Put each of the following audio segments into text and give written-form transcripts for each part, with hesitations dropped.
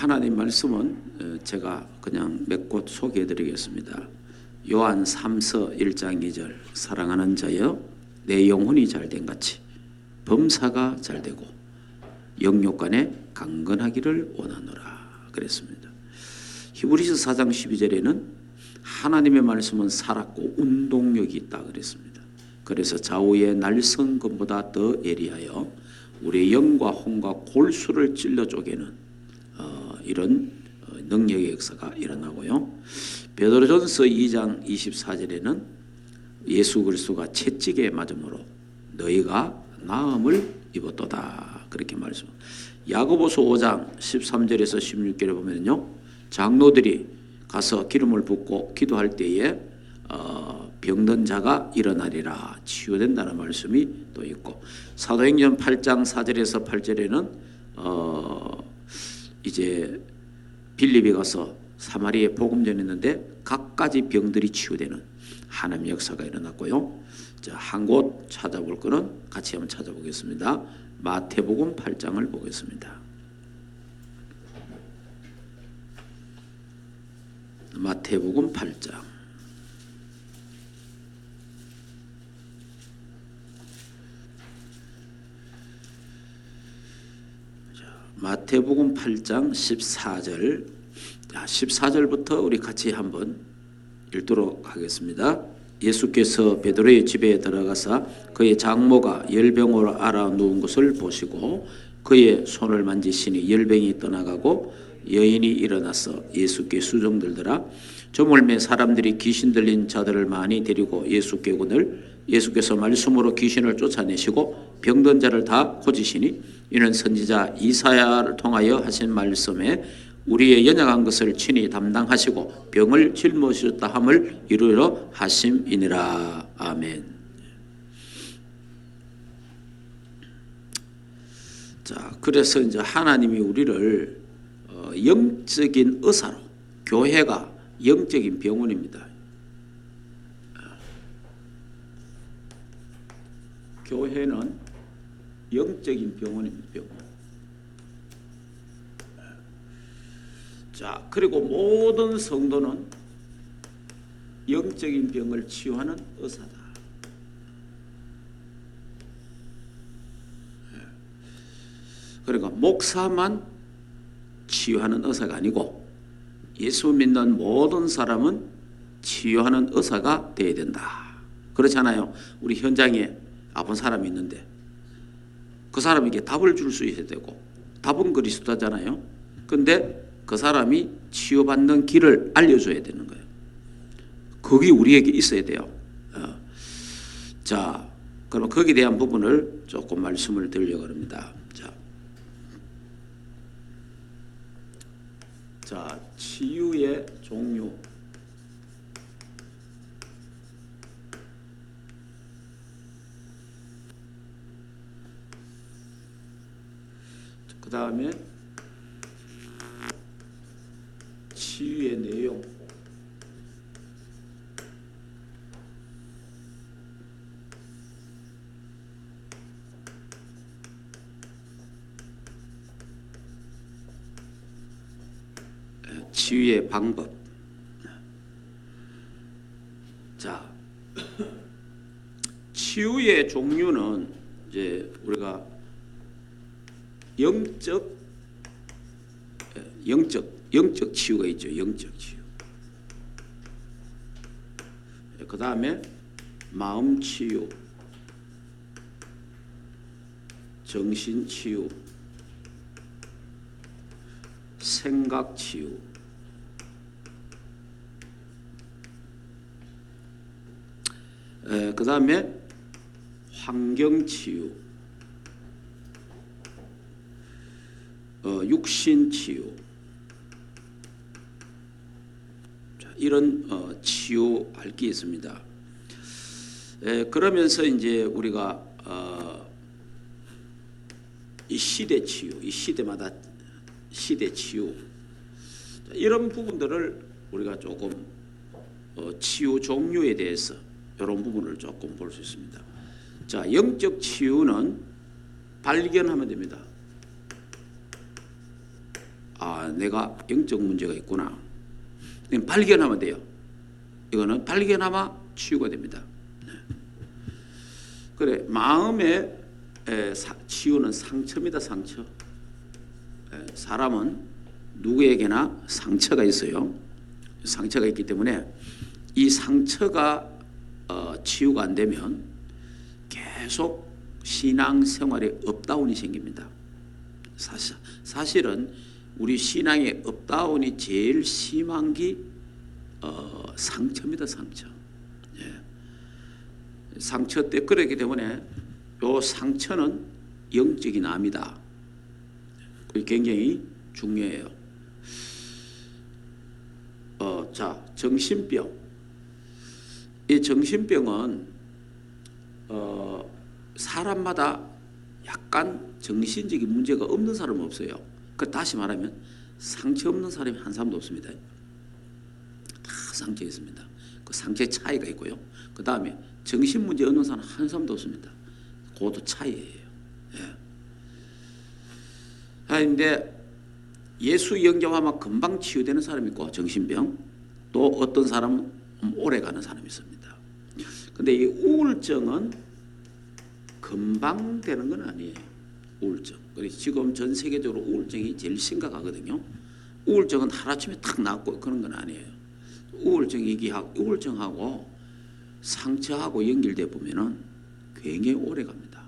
하나님 말씀은 제가 그냥 몇 곳 소개해 드리겠습니다. 요한 3서 1장 2절 사랑하는 자여 내 영혼이 잘된 같이 범사가 잘되고 영육간에 강건하기를 원하노라 그랬습니다. 히브리서 4장 12절에는 하나님의 말씀은 살았고 운동력이 있다 그랬습니다. 그래서 좌우의 날성검보다 더 예리하여 우리의 영과 혼과 골수를 찔러 쪼개는 이런 능력의 역사가 일어나고요. 베드로전서 2장 24절에는 예수 그리스도가 채찍에 맞음으로 너희가 나음을 입었도다 그렇게 말씀합니다. 야고보서 5장 13절에서 16절에 보면요, 장로들이 가서 기름을 붓고 기도할 때에 병든 자가 일어나리라 치유된다는 말씀이 또 있고, 사도행전 8장 4절에서 8절에는 이제 빌립이 가서 사마리아에 복음 전했는데 각가지 병들이 치유되는 하나님의 역사가 일어났고요. 자, 한 곳 찾아볼 거는 같이 한번 찾아보겠습니다. 마태복음 8장을 보겠습니다. 마태복음 8장. 마태복음 8장 14절. 14절부터 우리 같이 한번 읽도록 하겠습니다. 예수께서 베드로의 집에 들어가사 그의 장모가 열병으로 앓아 누운 것을 보시고 그의 손을 만지시니 열병이 떠나가고 여인이 일어나서 예수께 수종들더라. 저물매 사람들이 귀신 들린 자들을 많이 데리고 예수께 오거늘 예수께서 말씀으로 귀신을 쫓아내시고 병든 자를 다 고치시니 이는 선지자 이사야를 통하여 하신 말씀에 우리의 연약한 것을 친히 담당하시고 병을 짊어지셨다 함을 이루려 하심이니라. 아멘. 자, 그래서 이제 하나님이 우리를 영적인 의사로, 교회가 영적인 병원입니다. 교회는 영적인 병원입니다. 병원. 자, 그리고 모든 성도는 영적인 병을 치유하는 의사다. 그러니까 목사만 치유하는 의사가 아니고 예수 믿는 모든 사람은 치유하는 의사가 되어야 된다. 그렇잖아요. 우리 현장에 아픈 사람이 있는데 그 사람에게 답을 줄 수 있어야 되고 답은 그리스도잖아요. 근데 그 사람이 치유받는 길을 알려줘야 되는 거예요. 그게 우리에게 있어야 돼요. 자, 그럼 거기에 대한 부분을 조금 말씀을 드리려고 합니다. 자, 치유의 종류. 그 다음에 치유의 내용. 치유의 방법. 자, 치유의 종류는 이제 우리가 영적 치유가 있죠. 영적 치유. 그 다음에 마음 치유, 정신 치유, 생각 치유, 그 다음에 환경 치유, 육신 치유. 이런 치유할 게 있습니다. 그러면서 이제 우리가 이 시대 치유, 이 시대마다 시대 치유, 이런 부분들을 우리가 조금 치유 종류에 대해서 이런 부분을 조금 볼 수 있습니다. 자, 영적 치유는 발견하면 됩니다. 내가 영적 문제가 있구나. 발견하면 돼요. 이거는 발견하면 치유가 됩니다. 그래, 마음의 치유는 상처입니다. 상처. 사람은 누구에게나 상처가 있어요. 상처가 있기 때문에 이 상처가 치유가 안 되면 계속 신앙생활에 업다운이 생깁니다. 사실은 우리 신앙의 업다운이 제일 심한 게 상처입니다. 상처. 상처 때 그렇기 때문에 이 상처는 영적인 암이다. 굉장히 중요해요. 자, 정신병. 이 정신병은 사람마다 약간 정신적인 문제가 없는 사람은 없어요. 다시 말하면 상처 없는 사람이 한 사람도 없습니다. 다 상처 있습니다. 그 상처의 차이가 있고요. 그 다음에 정신 문제 없는 사람 한 사람도 없습니다. 그것도 차이예요. 그런데 예수 영접하면 금방 치유되는 사람이 있고 정신병, 또 어떤 사람은 오래 가는 사람이 있습니다. 근데 이 우울증은 금방 되는 건 아니에요. 우울증. 그래서 지금 전 세계적으로 우울증이 제일 심각하거든요. 우울증은 하루아침에 탁 낫고 그런 건 아니에요. 우울증하고 상처하고 연결돼 보면은 굉장히 오래 갑니다.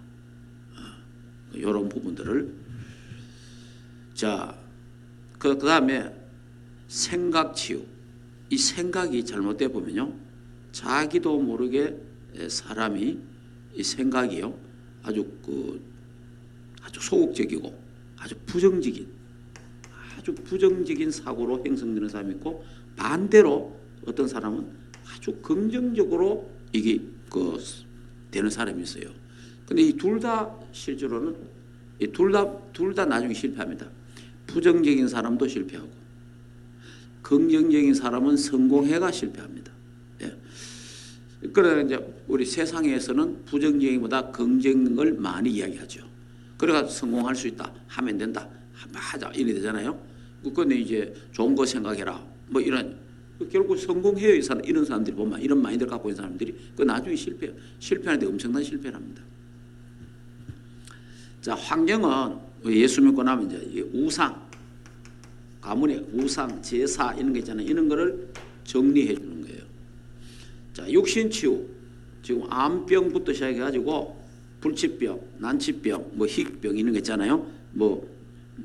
이런 부분들을. 자, 그 다음에 생각 치유. 이 생각이 잘못돼 보면요, 자기도 모르게 사람이 이 생각이요 아주 소극적이고 아주 부정적인 사고로 형성되는 사람이 있고, 반대로 어떤 사람은 아주 긍정적으로 이게 되는 사람이 있어요. 근데 이 둘 다 실제로는 둘 다 나중에 실패합니다. 부정적인 사람도 실패하고 긍정적인 사람은 성공해가 실패합니다. 그러나 이제 우리 세상에서는 부정적인보다 긍정을 많이 이야기하죠. 그래가 성공할 수 있다, 하면 된다, 하자 이래 되잖아요. 그런데 이제 좋은 거 생각해라, 뭐 이런, 결국 성공해요 이런 사람들이 보면, 이런 마인드를 갖고 있는 사람들이 나중에 실패하는데 엄청난 실패를 합니다. 자, 환경은 예수 믿고 나면 이제 우상, 가문의 우상, 제사 이런 거 있잖아요. 이런 거를 정리해 주는 거예요. 자, 육신 치유. 지금 암병부터 시작해가지고 불치병, 난치병, 뭐 희병 이런 거 있잖아요. 뭐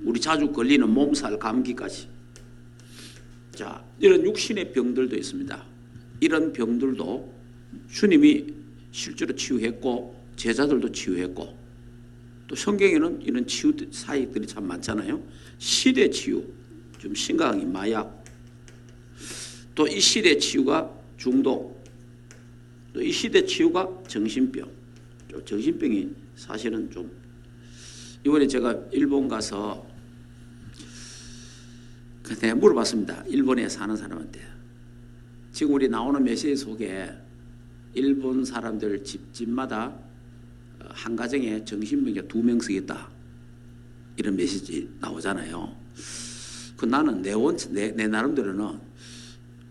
우리 자주 걸리는 몸살, 감기까지. 자, 이런 육신의 병들도 있습니다. 이런 병들도 주님이 실제로 치유했고 제자들도 치유했고, 또 성경에는 이런 치유 사역들이 참 많잖아요. 시대 치유, 좀 심각한 게 마약, 또 이 시대 치유가 중독, 또 이 시대 치유가 정신병. 정신병이 사실은 좀, 이번에 제가 일본 가서 내가 물어봤습니다. 일본에 사는 사람한테. 지금 우리 나오는 메시지 속에 일본 사람들 집마다 한 가정에 정신병자 2명씩 있다, 이런 메시지 나오잖아요. 나는 내 나름대로는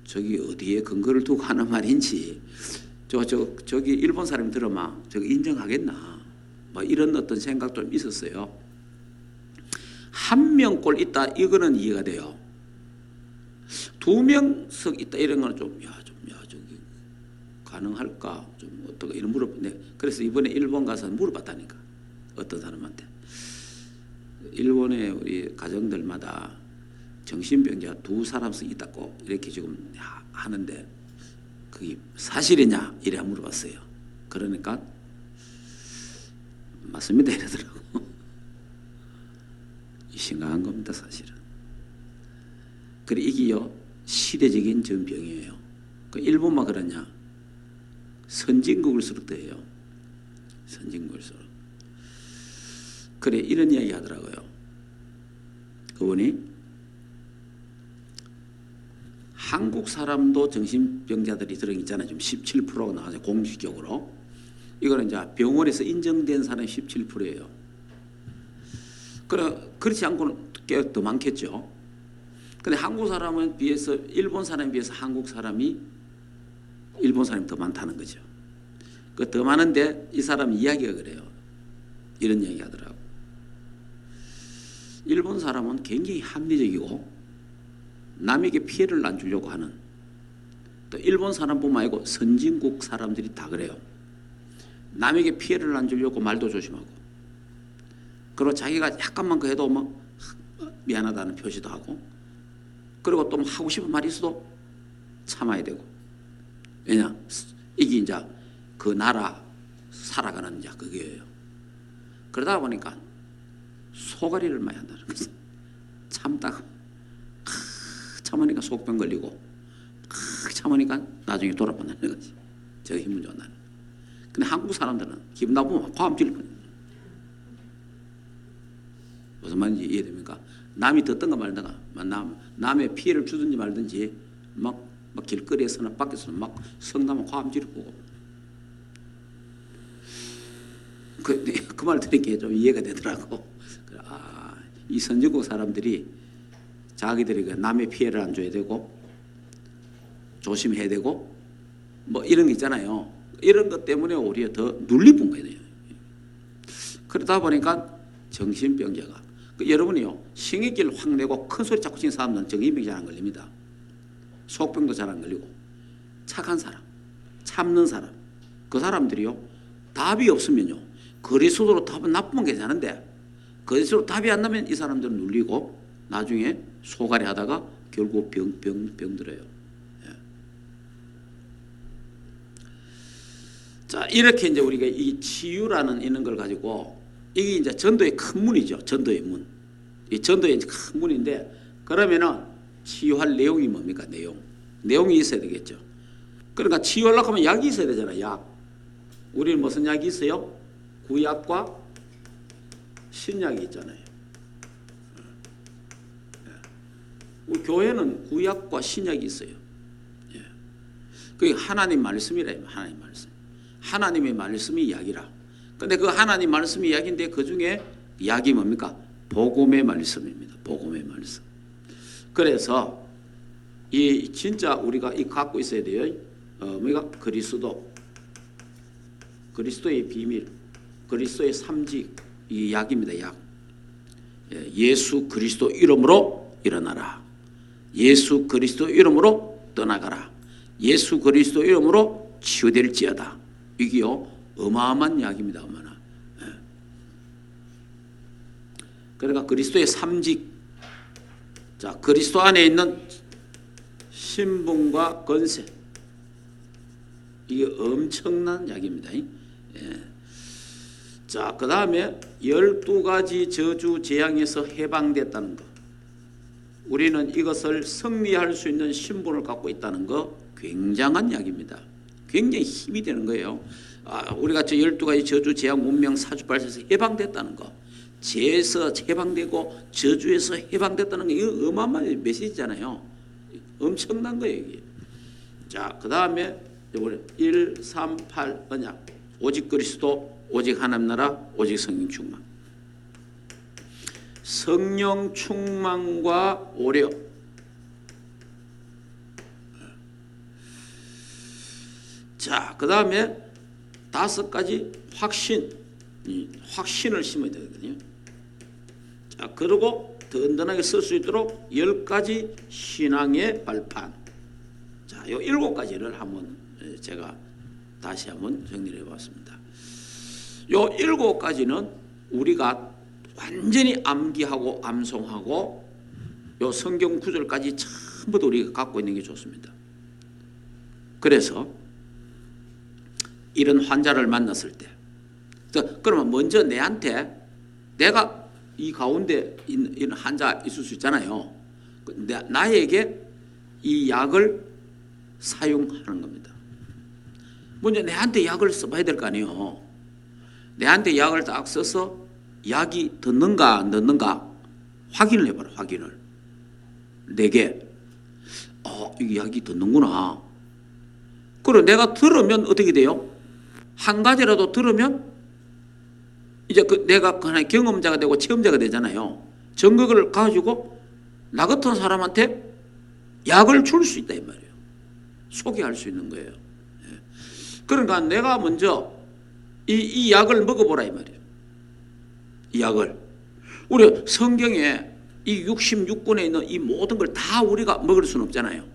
저기 어디에 근거를 두고 하는 말인지, 저기 일본 사람이 들으면 저거 인정하겠나, 뭐 이런 어떤 생각 좀 있었어요. 한 명꼴 있다 이거는 이해가 돼요. 2명씩 있다 이런 거는 저기 가능할까, 좀 어떻게 이런 물어보네. 그래서 이번에 일본 가서 물어봤다니까, 어떤 사람한테. 일본의 우리 가정들마다 정신병자 2사람씩 있다고 이렇게 지금 하는데 그게 사실이냐 이래 물어봤어요. 그러니까 맞습니다 이러더라고. 심각한 겁니다 사실은. 그래, 이게요 시대적인 전병이에요. 일본만 그러냐, 선진국일수록 더해요. 선진국일수록. 그래, 이런 이야기 하더라고요. 그분이 한국 사람도 정신병자들이 들어있잖아요. 지금 17%가 나와서 공식적으로. 이거는 이제 병원에서 인정된 사람이 17%예요. 그렇지 않고는 꽤 더 많겠죠. 근데 한국 사람은 비해서 일본 사람에 비해서 한국 사람이 일본 사람이 더 많다는 거죠. 그 더 많은데 이 사람 이야기가 그래요. 이런 이야기 하더라고. 일본 사람은 굉장히 합리적이고 남에게 피해를 안 주려고 하는, 또 일본 사람뿐만 아니고 선진국 사람들이 다 그래요. 남에게 피해를 안 주려고 말도 조심하고, 그리고 자기가 약간만 그 해도 막 미안하다는 표시도 하고, 그리고 또 하고 싶은 말이 있어도 참아야 되고. 왜냐? 이게 이제 그 나라 살아가는 이제 그게예요. 그러다 보니까 소가리를 많이 한다는 거죠. 참다가 참으니까 속병 걸리고, 참으니까 나중에 돌아본다는 거지. 저 힘은 좋은 나는. 근데 한국 사람들은 기분 나쁘면 화음 질러. 무슨 말인지 이해됩니까? 남이 듣든가 말든가, 남의 피해를 주든지 말든지 막 길거리에서나 밖에서나 막 성나면 화음 지르고. 그 말 들으니까 좀 이해가 되더라고. 이 선진국 사람들이 자기들이 남의 피해를 안 줘야 되고 조심해야 되고 뭐 이런 게 있잖아요. 이런 것 때문에 오히려 더 눌리본 거예요. 그러다 보니까 정신병자가, 여러분이요, 신경기를 확 내고 큰 소리 자꾸 치는 사람은 정신병이 잘 안 걸립니다. 속병도 잘 안 걸리고, 착한 사람, 참는 사람, 그 사람들이요, 답이 없으면요, 거리수로 답은 나쁘면 괜찮은데 거리수로 답이 안 나면 이 사람들은 눌리고 나중에 소갈이 하다가 결국 병 들어요. 예. 자, 이렇게 이제 우리가 이 치유라는 이런 걸 가지고, 이게 이제 전도의 큰 문이죠. 전도의 문. 이 전도의 큰 문인데, 그러면은 치유할 내용이 뭡니까? 내용이 있어야 되겠죠. 그러니까 치유하려고 하면 약이 있어야 되잖아요. 약. 우리는 무슨 약이 있어요? 구약과 신약이 있잖아요. 우리 교회는 구약과 신약이 있어요. 그게 하나님 말씀이라. 하나님 말씀. 하나님의 말씀이 약이라. 근데 그 하나님 말씀이 약인데 그 중에 약이 뭡니까? 복음의 말씀입니다. 복음의 말씀. 그래서 이 진짜 우리가 이 갖고 있어야 돼요. 우리가 그리스도의 비밀, 그리스도의 삼직, 이 약입니다. 약. 예수 그리스도 이름으로 일어나라. 예수 그리스도 이름으로 떠나가라. 예수 그리스도 이름으로 치유될지어다. 이게요, 어마어마한 약입니다. 어마나. 그러니까 그리스도의 삼직, 자, 그리스도 안에 있는 신분과 권세, 이게 엄청난 약입니다. 자, 그 다음에 12가지 저주 재앙에서 해방됐다는 것. 우리는 이것을 승리할 수 있는 신분을 갖고 있다는 거, 굉장한 약입니다. 굉장히 힘이 되는 거예요. 우리가 저 12가지 저주 재앙 운명 사주발에서 해방됐다는 거, 죄에서 해방되고 저주에서 해방됐다는 거, 이거 어마어마한 메시지잖아요. 엄청난 거예요, 이게. 자, 그 다음에 1, 3, 8 언약, 오직 그리스도, 오직 하나님 나라, 오직 성령 충만. 성령 충만과 오력. 자, 그 다음에 5가지 확신을 심어야 되거든요. 자, 그리고 든든하게 쓸 수 있도록 10가지 신앙의 발판. 자, 요 7가지를 한번 제가 다시 한번 정리를 해봤습니다. 요 7가지는 우리가 완전히 암기하고 암송하고 요 성경 구절까지 전부 다 우리가 갖고 있는 게 좋습니다. 그래서 이런 환자를 만났을 때, 그러면 먼저 내한테, 내가 이 가운데 있는 환자 있을 수 있잖아요. 나에게 이 약을 사용하는 겁니다. 먼저 내한테 약을 써봐야 될 거 아니에요. 내한테 약을 딱 써서 약이 듣는가 안 듣는가 확인을 해봐라. 확인을. 내게 이게 약이 듣는구나. 그리고 내가 들으면 어떻게 돼요? 한 가지라도 들으면 이제 내가 하나의 경험자가 되고 체험자가 되잖아요. 증거를 가지고 나 같은 사람한테 약을 줄 수 있다 이 말이에요. 소개할 수 있는 거예요. 그러니까 내가 먼저 이 약을 먹어보라 이 말이에요. 이 약을. 우리 성경에 이 66권에 있는 이 모든 걸 다 우리가 먹을 수는 없잖아요.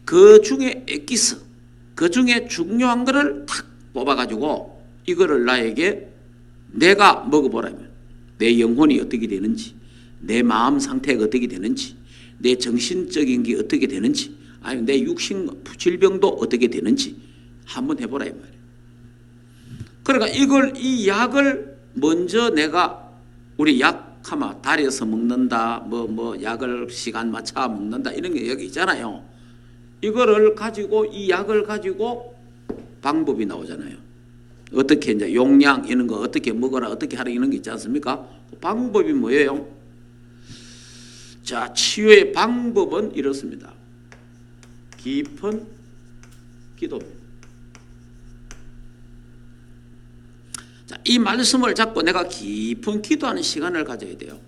그 중에 엑기스, 그 중에 중요한 거를 탁 뽑아가지고 이거를 나에게 내가 먹어보라. 내 영혼이 어떻게 되는지, 내 마음 상태가 어떻게 되는지, 내 정신적인 게 어떻게 되는지, 아니면 내 육신 질병도 어떻게 되는지 한번 해보라 이 말이에요. 그러니까 이 약을 먼저 내가 우리 약하면 달여서 먹는다, 뭐 약을 시간 맞춰 먹는다 이런 게 여기 있잖아요. 이거를 가지고 이 약을 가지고 방법이 나오잖아요. 어떻게 이제 용량 이런 거 어떻게 먹어라 어떻게 하라 이런 게 있지 않습니까? 방법이 뭐예요? 자, 치유의 방법은 이렇습니다. 깊은 기도입니다. 자, 이 말씀을 잡고 내가 깊은 기도하는 시간을 가져야 돼요.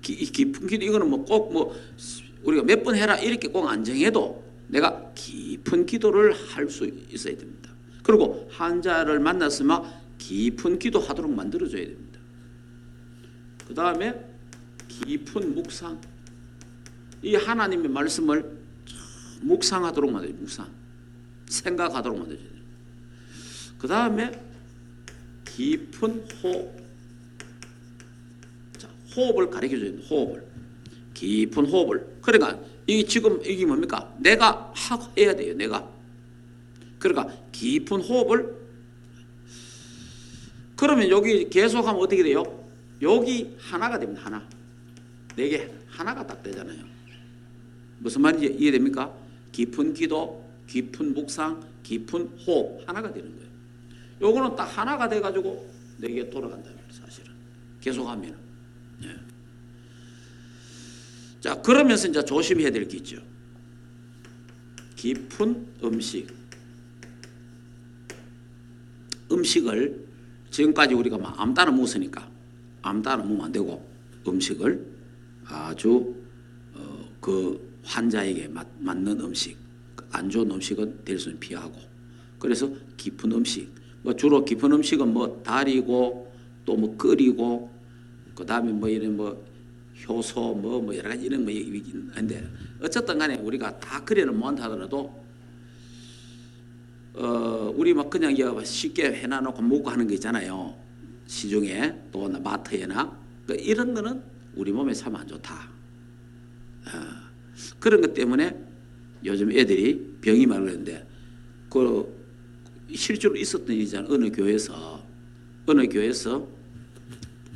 깊은 기도 이거는 뭐 꼭 우리가 몇 번 해라 이렇게 꼭 안 정해도 내가 깊은 기도를 할 수 있어야 됩니다. 그리고 환자를 만났으면 깊은 기도하도록 만들어줘야 됩니다. 그 다음에 깊은 묵상, 이 하나님의 말씀을 묵상하도록 만들어줘야 돼요. 묵상, 생각하도록 만들어줘야 돼요. 그 다음에 깊은 호흡, 자, 호흡을 가르쳐줘야 돼요. 호흡을, 깊은 호흡을. 그러니까 이게 뭡니까? 내가 해야 돼요. 내가. 그러니까 깊은 호흡을. 그러면 여기 계속하면 어떻게 돼요? 여기 하나가 됩니다. 하나. 네 개 하나가 딱 되잖아요. 무슨 말인지 이해됩니까? 깊은 기도, 깊은 묵상, 깊은 호흡 하나가 되는 거예요. 요거는 딱 하나가 돼가지고 네 개 돌아간다는 거예요. 사실은 계속하면. 예. 자, 그러면서 이제 조심해야 될 게 있죠. 깊은 음식을 지금까지 우리가 막 아무 따나 먹었으니까 아무 따나 먹으면 안 되고 음식을 아주 그 환자에게 맞는 음식, 안 좋은 음식은 될 수는 피하고. 그래서 깊은 음식, 뭐 주로 깊은 음식은 뭐 달이고 또 뭐 끓이고 그 다음에 뭐 이런 뭐 효소 뭐 여러 가지 이런 뭐 있는데 어쨌든 간에 우리가 다 그래는 못한다 하더라도 우리 막 그냥 쉽게 해놔놓고 먹고 하는 거 있잖아요. 시중에 또 마트에나 이런 거는 우리 몸에 참 안 좋다. 그런 것 때문에 요즘 애들이 병이 많이 그러는데 그 실제로 있었던 일이잖아요. 어느 교회에서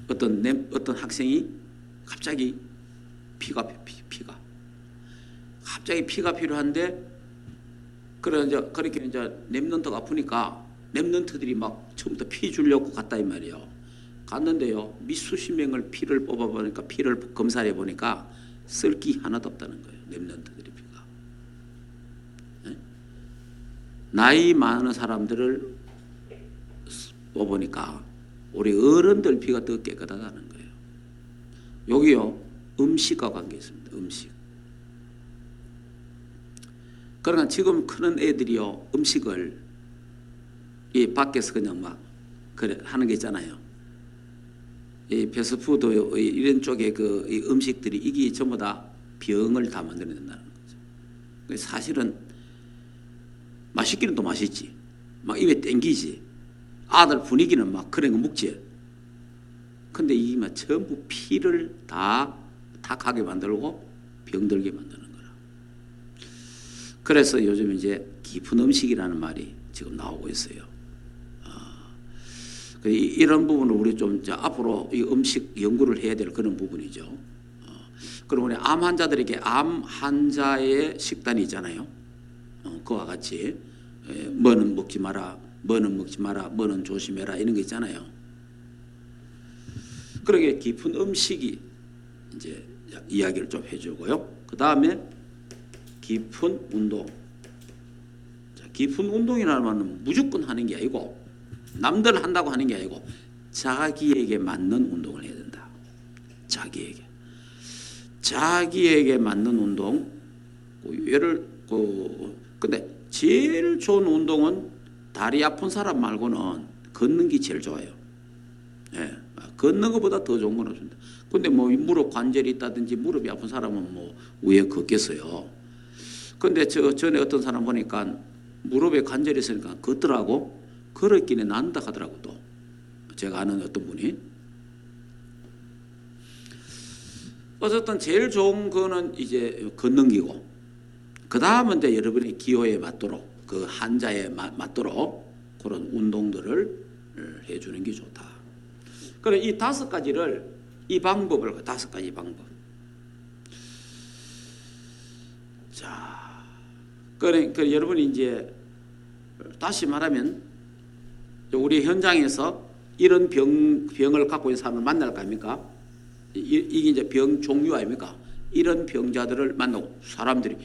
어떤 학생이 갑자기 피가 필요한데 그렇게 이제 랩런트가 아프니까 랩런트들이 막 처음부터 피 주려고 갔다 이 말이에요. 갔는데요, 수십 명을 피를 뽑아보니까 피를 검사해 보니까 쓸기 하나도 없다는 거예요. 랩런트들이 피가. 네? 나이 많은 사람들을 뽑으니까 우리 어른들 피가 더 깨끗하다는 거예요. 여기요, 음식과 관계 있습니다. 음식. 그러니까 지금 크는 애들이요, 음식을 이 밖에서 그냥 막 그래 하는 게 있잖아요. 이 패스트푸드 이런 쪽에 그 이 음식들이 이게 전부 다 병을 다 만들어낸다는 거죠. 사실은 맛있기는 또 맛있지, 막 입에 땡기지, 아들 분위기는 막 그런 거 먹지. 근데 이게 막 전부 피를 다 가게 만들고 병들게 만드는 거라. 그래서 요즘 이제 깊은 음식이라는 말이 지금 나오고 있어요. 이런 부분을 우리 좀 앞으로 이 음식 연구를 해야 될 그런 부분이죠. 그럼 우리 암 환자들에게 암 환자의 식단이 있잖아요. 그와 같이 뭐는 먹지 마라, 뭐는 먹지 마라, 뭐는 조심해라 이런 거 있잖아요. 그러게 깊은 음식이 이제 이야기를 좀 해주고요. 그 다음에 깊은 운동. 자, 깊은 운동이라는 말은 무조건 하는 게 아니고 남들 한다고 하는 게 아니고 자기에게 맞는 운동을 해야 된다. 자기에게. 자기에게 맞는 운동, 근데 제일 좋은 운동은 다리 아픈 사람 말고는 걷는 게 제일 좋아요. 예, 걷는 것보다 더 좋은 건 없습니다. 근데 뭐 무릎 관절이 있다든지 무릎이 아픈 사람은 뭐 왜 걷겠어요. 근데 전에 어떤 사람 보니까 무릎에 관절이 있으니까 걷더라고. 걸었기는 난다 하더라고. 또 제가 아는 어떤 분이. 어쨌든 제일 좋은 거는 이제 걷는 기고, 그 다음은 이제 여러분이 기호에 맞도록, 그 한자에 맞도록 그런 운동들을 해주는 게 좋다. 그래, 이 5가지를, 이 방법을, 5가지 방법. 자, 그러니까 여러분이 이제 다시 말하면 우리 현장에서 이런 병을 갖고 있는 사람을 만날 거 아닙니까? 이게 이제 병 종류 아닙니까? 이런 병자들을 만나고, 사람들이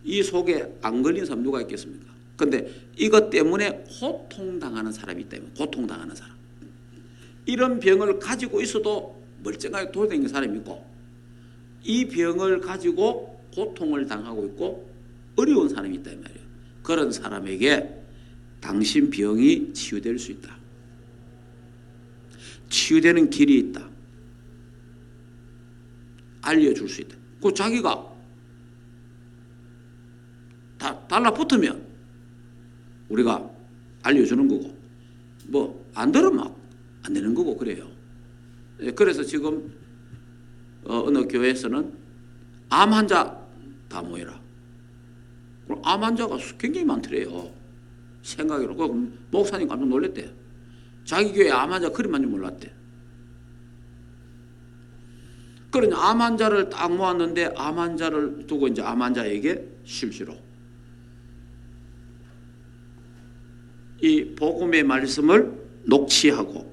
이 속에 안 걸린 사람 누가 있겠습니까? 근데 이것 때문에 고통당하는 사람이 있다. 고통당하는 사람. 이런 병을 가지고 있어도 멀쩡하게 돌아다니는 사람이 있고, 이 병을 가지고 고통을 당하고 있고 어려운 사람이 있다 이 말이에요. 그런 사람에게 당신 병이 치유될 수 있다. 치유되는 길이 있다. 알려줄 수 있다. 그 자기가 달라붙으면 우리가 알려주는 거고, 뭐 안 들으면 안 되는 거고 그래요. 그래서 지금 어느 교회에서는 암 환자 다 모여라. 그럼 암 환자가 굉장히 많더래요. 생각으로. 그 목사님 깜짝 놀랐대. 자기 교회 암 환자 그리 많이 몰랐대. 그러니 암 환자를 딱 모았는데, 암 환자를 두고 이제 암 환자에게 실제로 이 복음의 말씀을 녹취하고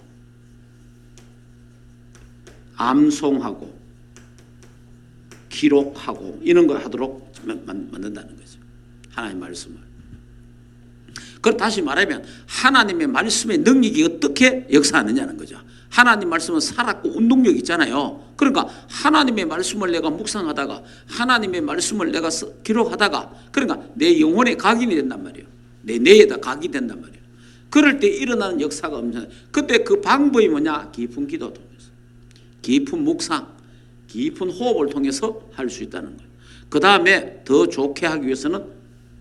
암송하고 기록하고 이런 거 하도록 만든다는 거죠. 하나님의 말씀을. 그럼 다시 말하면 하나님의 말씀의 능력이 어떻게 역사하느냐는 거죠. 하나님 말씀은 살았고 운동력 있잖아요. 그러니까 하나님의 말씀을 내가 묵상하다가, 하나님의 말씀을 내가 기록하다가, 그러니까 내 영혼에 각인이 된단 말이에요. 내 뇌에다 각이 된단 말이에요. 그럴 때 일어나는 역사가 엄청나요. 그때 그 방법이 뭐냐? 깊은 기도 통해서, 깊은 묵상, 깊은 호흡을 통해서 할 수 있다는 거예요. 그 다음에 더 좋게 하기 위해서는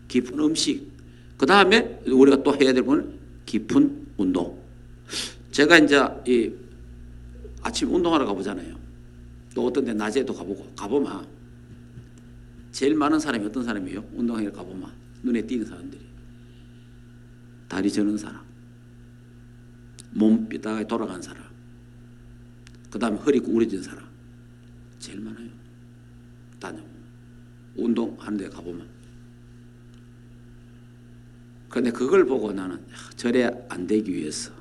깊은 음식, 그 다음에 우리가 또 해야 될 건 깊은 운동. 제가 이제 이 아침 운동하러 가보잖아요. 또 어떤 데 낮에도 가보면 제일 많은 사람이 어떤 사람이에요? 운동하러 가보면 눈에 띄는 사람들이 다리 저는 사람, 몸 삐딱하게 돌아간 사람, 그 다음에 허리 구부러진 사람 제일 많아요. 운동하는 데 가보면. 그런데 그걸 보고 나는 저래 안 되기 위해서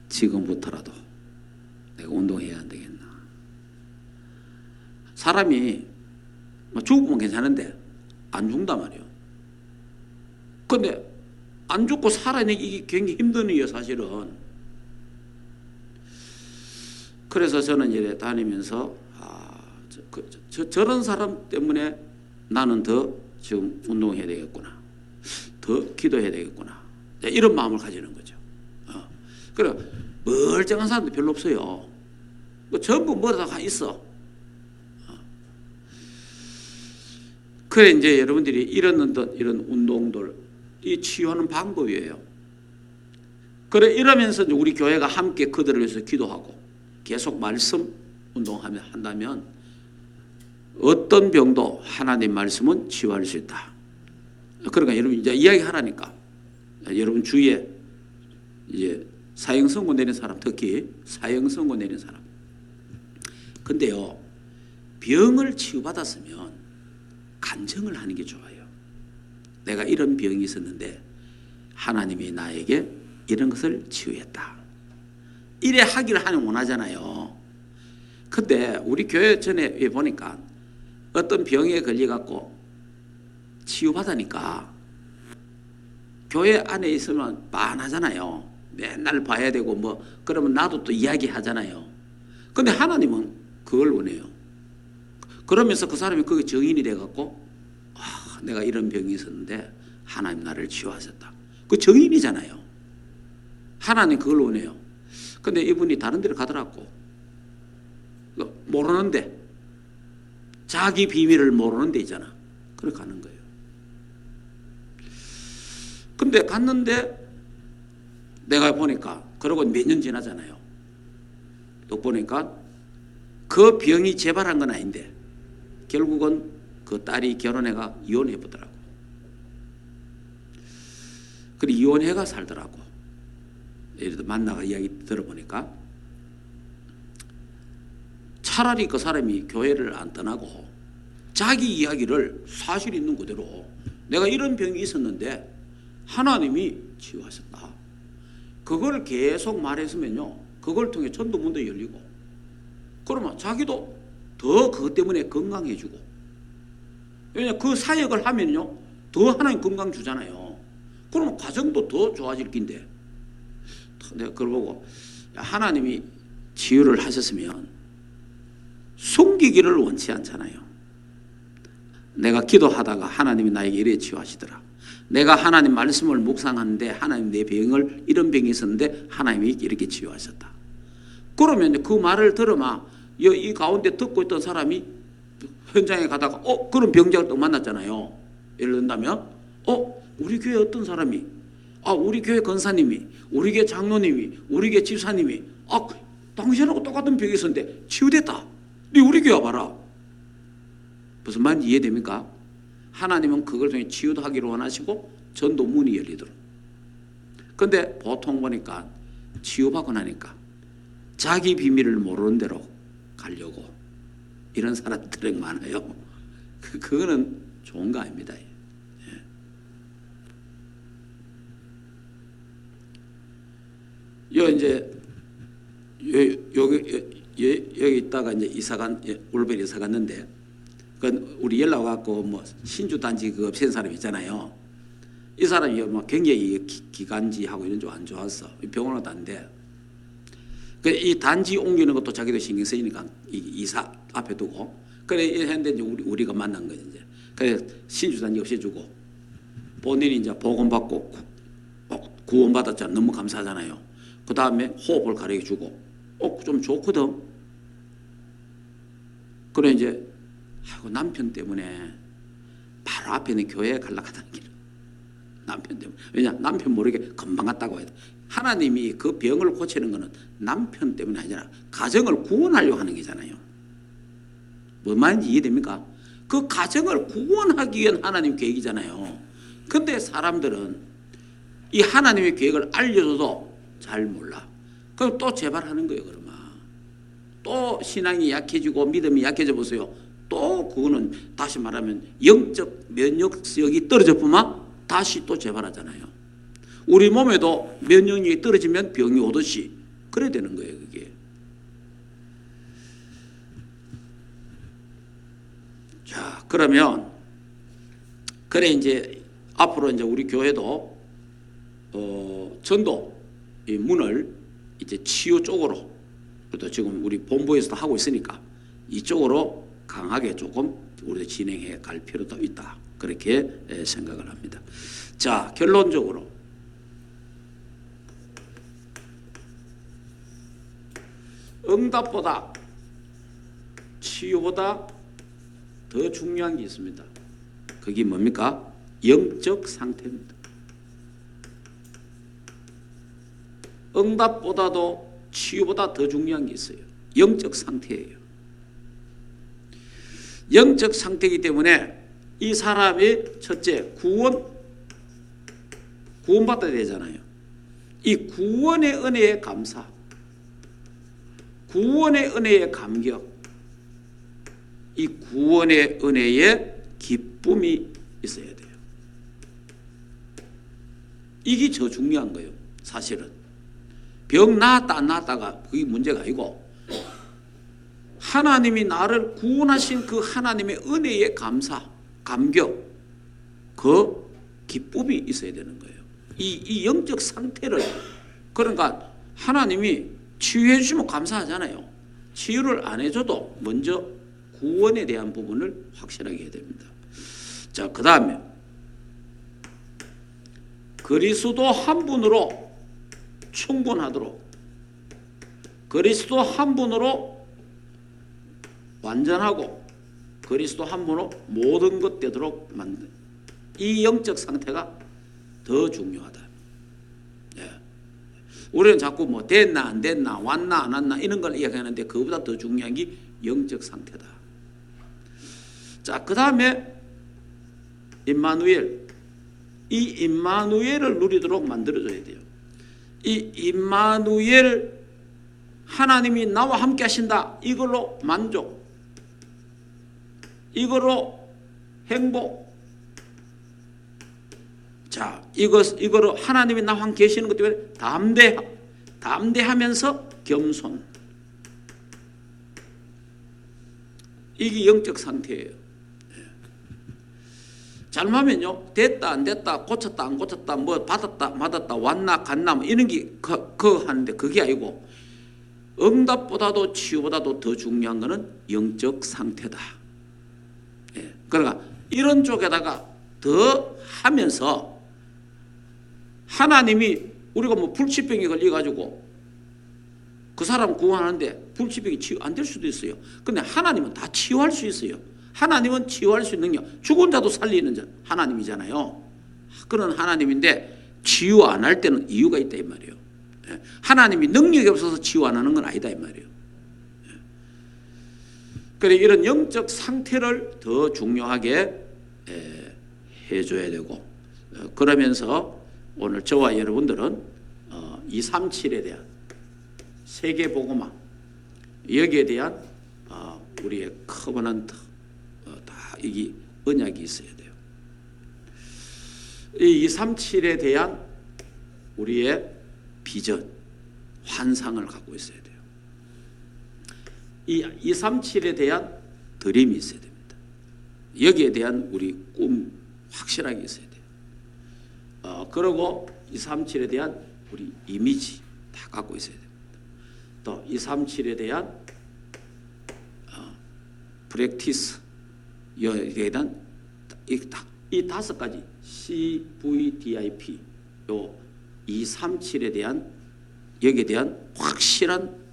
지금부터라도 내가 운동해야 안 되겠나. 사람이 죽으면 괜찮은데 안 죽는단 말이에요. 근데 안 죽고 살아내기 굉장히 힘든 일이에요, 사실은. 그래서 저는 이제 다니면서 저런 사람 때문에 나는 더 지금 운동해야 되겠구나, 더 기도해야 되겠구나, 이런 마음을 가지는 거죠. 그래, 멀쩡한 사람도 별로 없어요. 전부 뭐다 다 있어. 그래, 이제 여러분들이 이런 운동들, 이 치유하는 방법이에요. 그래, 이러면서 이제 우리 교회가 함께 그들을 위해서 기도하고 계속 말씀 운동한다면 어떤 병도 하나님 말씀은 치유할 수 있다. 그러니까 여러분 이제 이야기하라니까. 여러분 주위에 이제 사형 선고 내린 사람, 특히 사형 선고 내린 사람. 근데요, 병을 치유받았으면 간증을 하는 게 좋아요. 내가 이런 병이 있었는데 하나님이 나에게 이런 것을 치유했다. 이래 하기를 하면 원하잖아요. 근데 우리 교회 전에 보니까 어떤 병에 걸려갖고 치유받으니까 교회 안에 있으면 빤하잖아요. 맨날 봐야 되고 뭐 그러면 나도 또 이야기하잖아요. 근데 하나님은 그걸 원해요. 그러면서 그 사람이 그게 정인이 돼갖고 내가 이런 병이 있었는데 하나님 나를 치유하셨다. 그 정인이잖아요. 하나님 그걸 원해요. 근데 이분이 다른 데로 가더라고. 모르는데, 자기 비밀을 모르는 데 있잖아. 그렇게 가는 거예요. 근데 갔는데 내가 보니까, 그러고 몇 년 지나잖아요. 또 보니까 그 병이 재발한 건 아닌데 결국은 그 딸이 결혼해가 이혼해보더라고. 그래 이혼해가 살더라고. 예를 들어 만나가 이야기 들어보니까 차라리 그 사람이 교회를 안 떠나고 자기 이야기를 사실 있는 그대로 내가 이런 병이 있었는데 하나님이 치유하셨다. 그걸 계속 말했으면요, 그걸 통해 전도문도 열리고, 그러면 자기도 더 그것 때문에 건강해지고, 왜냐 그 사역을 하면요 더 하나님 건강 주잖아요. 그러면 가정도 더 좋아질 낀데, 내가 그걸 보고 하나님이 치유를 하셨으면 숨기기를 원치 않잖아요. 내가 기도하다가 하나님이 나에게 이래 치유하시더라. 내가 하나님 말씀을 묵상하는데 하나님 내 병을, 이런 병이 있었는데 하나님이 이렇게 치유하셨다. 그러면 그 말을 들으면 이 가운데 듣고 있던 사람이 현장에 가다가 그런 병자를 또 만났잖아요. 예를 든다면 우리 교회 어떤 사람이, 우리 교회 권사님이, 우리 교회 장로님이, 우리 교회 집사님이 당신하고 똑같은 병이 있었는데 치유됐다. 네 우리 교회 와봐라. 무슨 말인지 이해됩니까? 하나님은 그걸 통해 치유도 하기를 원하시고 전도 문이 열리도록. 그런데 보통 보니까 치유받고 나니까 자기 비밀을 모르는 대로 가려고 이런 사람들이 많아요. 그거는 좋은 거 아닙니다. 여기 있다가 이제 이사간 올베리 이사 갔는데, 우리 연락 와갖고 신주 단지 그 없앤 사람 있잖아요. 이 사람이 굉장히 기관지하고 이런 쪽 안 좋았어. 병원을 갔는데 이 단지 옮기는 것도 자기도 신경 쓰이니까 이사 앞에 두고 그래 했는데 이제 우리가 만난 거지 이제. 그래 신주 단지 없애주고 본인이 이제 복음받고 구원받았잖아. 너무 감사하잖아요. 그 다음에 호흡을 가르쳐주고 좀 좋거든. 그래 이제 남편 때문에 바로 앞에 있는 교회에 가려고 하다는 길. 남편 때문에. 왜냐 남편 모르게 금방 갔다고 해야 돼. 하나님이 그 병을 고치는 것은 남편 때문이 아니라 가정을 구원하려고 하는 거잖아요. 뭔 말인지 이해됩니까? 그 가정을 구원하기 위한 하나님 계획이잖아요. 근데 사람들은 이 하나님의 계획을 알려줘도 잘 몰라. 그럼 또 재발하는 거예요. 그러면 또 신앙이 약해지고 믿음이 약해져 보세요. 또 그거는 다시 말하면 영적 면역력이 떨어져 보면 다시 또 재발하잖아요. 우리 몸에도 면역력이 떨어지면 병이 오듯이 그래야 되는 거예요. 그게. 자, 그러면 그래 이제 앞으로 이제 우리 교회도 전도 이 문을 이제 치유 쪽으로, 또 지금 우리 본부에서도 하고 있으니까 이쪽으로 강하게 조금 우리 진행해 갈 필요도 있다. 그렇게 생각을 합니다. 자, 결론적으로 응답보다 치유보다 더 중요한 게 있습니다. 그게 뭡니까? 영적 상태입니다. 응답보다도 치유보다 더 중요한 게 있어요. 영적 상태예요. 영적 상태이기 때문에 이 사람이 첫째 구원받아야 되잖아요. 이 구원의 은혜에 감사, 구원의 은혜에 감격, 이 구원의 은혜에 기쁨이 있어야 돼요. 이게 더 중요한 거예요. 사실은 병 나았다 안 나았다가 그게 문제가 아니고 하나님이 나를 구원하신 그 하나님의 은혜에 감사, 감격, 그 기쁨이 있어야 되는 거예요. 이 영적 상태를, 그러니까 하나님이 치유해 주시면 감사하잖아요. 치유를 안 해줘도 먼저 구원에 대한 부분을 확실하게 해야 됩니다. 자, 그 다음에 그리스도 한 분으로 충분하도록, 그리스도 한 분으로 완전하고 그리스도 한 분으로 모든 것 되도록 만든 이 영적 상태가 더 중요하다. 예. 우리는 자꾸 뭐 됐나 안 됐나 왔나 안 왔나 이런 걸 이야기하는데 그보다 더 중요한 게 영적 상태다. 자, 그 다음에 임마누엘, 이 임마누엘을 누리도록 만들어줘야 돼요. 이 임마누엘, 하나님이 나와 함께 하신다, 이걸로 만족, 이걸로 행복. 자, 이거로 하나님이 나와 함께 계시는 것 때문에 담대하면서 겸손. 이게 영적 상태예요. 잘못하면요, 됐다 안 됐다, 고쳤다 안 고쳤다, 뭐 받았다 받았다, 왔나 갔나 뭐 이런 게 하는데 그게 아니고, 응답보다도 치유보다도 더 중요한 것은 영적 상태다. 예. 그러니까 이런 쪽에다가 더 하면서 하나님이, 우리가 뭐 불치병에 걸려가지고 그 사람 구원하는데 불치병이 치유 안 될 수도 있어요. 근데 하나님은 다 치유할 수 있어요. 하나님은 치유할 수 있는 능력, 죽은 자도 살리는 자 하나님이잖아요. 그런 하나님인데 치유 안 할 때는 이유가 있다 이 말이에요. 하나님이 능력이 없어서 치유 안 하는 건 아니다 이 말이에요. 그래, 이런 영적 상태를 더 중요하게 해줘야 되고, 그러면서 오늘 저와 여러분들은 237에 대한 세계복음화, 여기에 대한 우리의 커버넌트, 다 이게 언약이 있어야 돼요. 이 237에 대한 우리의 비전, 환상을 갖고 있어야 돼요. 이 237에 대한 드림이 있어야 됩니다. 여기에 대한 우리 꿈 확실하게 있어야 돼요. 그리고 237에 대한 우리 이미지 다 갖고 있어야 됩니다. 또 237에 대한 프랙티스, 여기에 대한 이 다섯 가지 CVDIP, 요 237에 대한 여기에 대한 확실한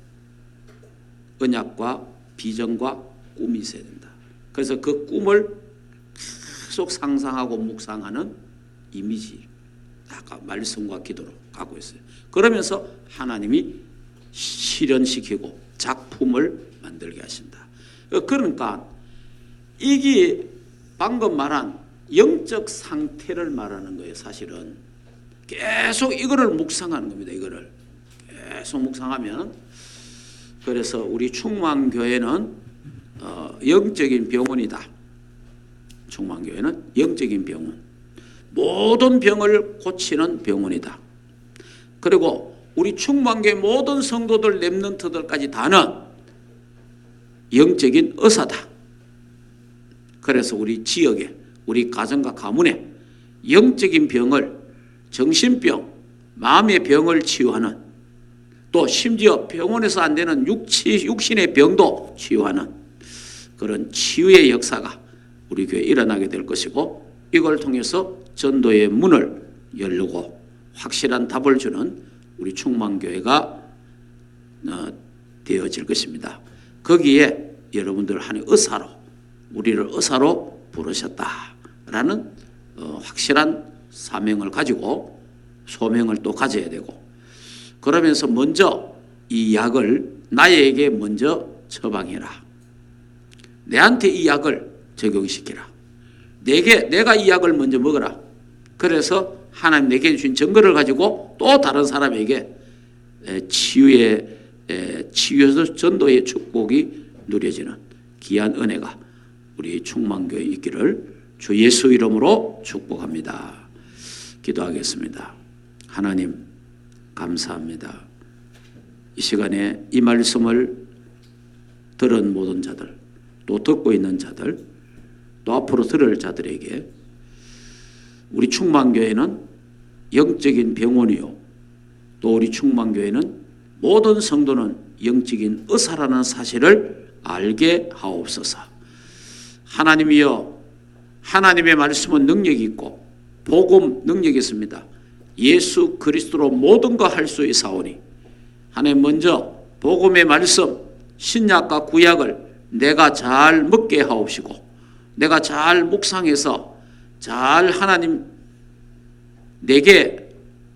언약과 비전과 꿈이 있어야 된다. 그래서 그 꿈을 계속 상상하고 묵상하는 이미지, 아까 말씀과 기도로 갖고 있어요. 그러면서 하나님이 실현시키고 작품을 만들게 하신다. 그러니까 이게 방금 말한 영적 상태를 말하는 거예요. 사실은 계속 이거를 묵상하는 겁니다. 이거를 계속 묵상하면, 그래서 우리 충만교회는 영적인 병원이다. 충만교회는 영적인 병원, 모든 병을 고치는 병원이다. 그리고 우리 충만교회 모든 성도들 렘넌트들까지 다는 영적인 의사다. 그래서 우리 지역에, 우리 가정과 가문에 영적인 병을, 정신병, 마음의 병을 치유하는, 또 심지어 병원에서 안 되는 육신의 병도 치유하는 그런 치유의 역사가 우리 교회에 일어나게 될 것이고, 이걸 통해서 전도의 문을 열고 확실한 답을 주는 우리 충만교회가 되어질 것입니다. 거기에 여러분들 한 의사로, 우리를 의사로 부르셨다라는 확실한 사명을 가지고 소명을 또 가져야 되고, 그러면서 먼저 이 약을 나에게 먼저 처방해라. 내한테 이 약을 적용시키라. 내가 이 약을 먼저 먹어라. 그래서 하나님 내게 주신 증거를 가지고 또 다른 사람에게 치유에서 전도의 축복이 누려지는 귀한 은혜가 우리 충만교회에 있기를 주 예수 이름으로 축복합니다. 기도하겠습니다. 하나님 감사합니다. 이 시간에 이 말씀을 들은 모든 자들, 또 듣고 있는 자들, 또 앞으로 들을 자들에게 우리 충만교회는 영적인 병원이요, 또 우리 충만교회는 모든 성도는 영적인 의사라는 사실을 알게 하옵소서. 하나님이여, 하나님의 말씀은 능력이 있고 복음 능력이 있습니다. 예수 그리스도로 모든 거 할 수 있사오니 하나님 먼저 복음의 말씀 신약과 구약을 내가 잘 먹게 하옵시고 내가 잘 묵상해서 잘 하나님 내게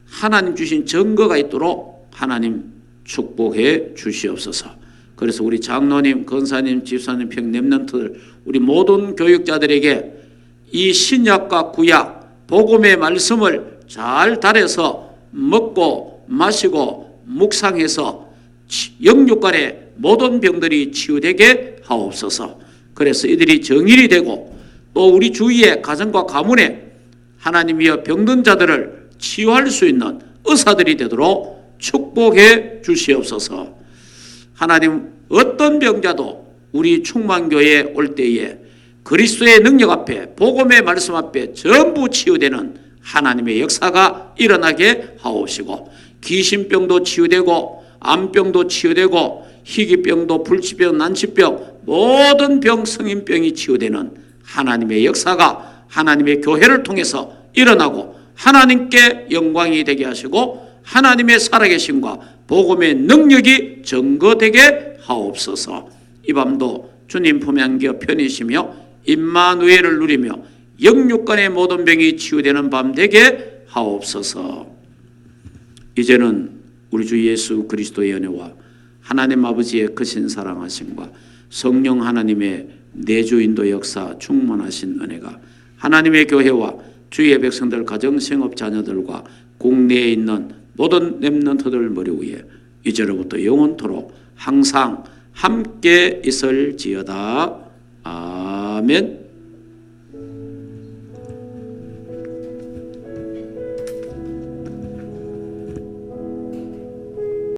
하나님 주신 증거가 있도록 하나님 축복해 주시옵소서. 그래서 우리 장로님, 권사님, 집사님, 평 렘넌트들 우리 모든 교육자들에게 이 신약과 구약 복음의 말씀을 잘 달여서 먹고 마시고 묵상해서 영육간의 모든 병들이 치유되게 하옵소서. 그래서 이들이 정일이 되고 또 우리 주위의 가정과 가문에 하나님이여 병든 자들을 치유할 수 있는 의사들이 되도록 축복해 주시옵소서. 하나님 어떤 병자도 우리 충만교회에 올 때에 그리스도의 능력 앞에 복음의 말씀 앞에 전부 치유되는 하나님의 역사가 일어나게 하옵시고 귀신병도 치유되고 암병도 치유되고 희귀병도 불치병 난치병 모든 병 성인병이 치유되는 하나님의 역사가 하나님의 교회를 통해서 일어나고 하나님께 영광이 되게 하시고 하나님의 살아계심과 복음의 능력이 증거되게 하옵소서. 이 밤도 주님 품에 안겨 편히 쉬며 임마누엘을 누리며 영육간의 모든 병이 치유되는 밤 되게 하옵소서. 이제는 우리 주 예수 그리스도의 은혜와 하나님 아버지의 크신 사랑하심과 성령 하나님의 내주인도 역사 충만하신 은혜가 하나님의 교회와 주의 백성들 가정 생업 자녀들과 국내에 있는 모든 렘넌트들 머리 위에 이제로부터 영원토록 항상 함께 있을지어다. 아멘.